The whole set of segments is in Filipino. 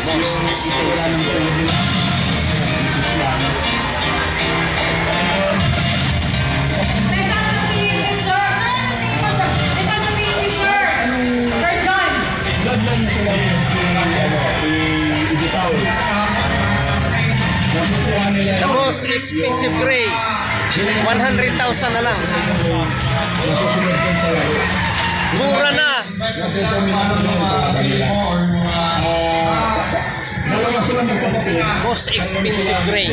Most expensive gray. May sasabihin si Sir. May sasabihin si Sir. Sir John. The most expensive gray, 100,000 na lang. Mura na. Most expensive gray.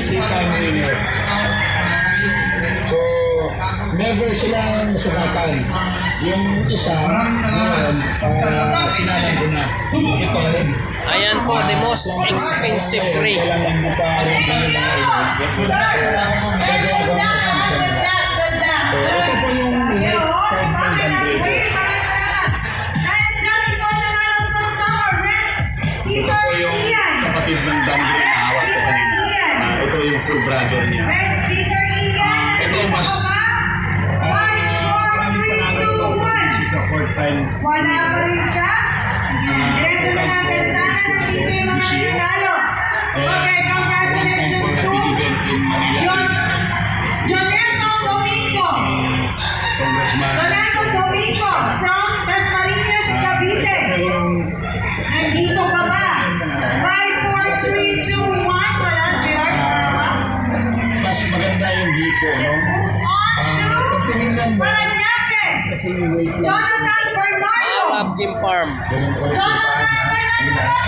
So, never silang nasukatan. Yung isa, ngayon, sinalan ko na. Ito rin. Ayan po, the most expensive gray. Kailan lang magkaroon ng mga ilan. Sir. Good luck. Good luck. Ito po yung Bakit ang green? Dahil dyan ito sa nalang ng summer. Rex. Peter Ian. kapatid ng Dambri na hawak ko kanina. Ito yung full brother niya. Rex Peter Ian. Ito yung mas 5, 4, 3, 2, 1. sa fourth time. Wala pa rin siya. Diretso na natin. Sana nandito yung mga nanalo. Okay, congratulations to Event in Manila. Jonetto Domingo. Congressman. Donato Domingo from Dasmariñas, Cavite. Nandito ka ba? 5, 4, 3, 2, 1. Wala si Art. Mas maganda yung hipo, no? Let's move on to Paranaque. Jonathan Bernardo. Alab Game Farm. Ganun po. Jonathan Bernardo.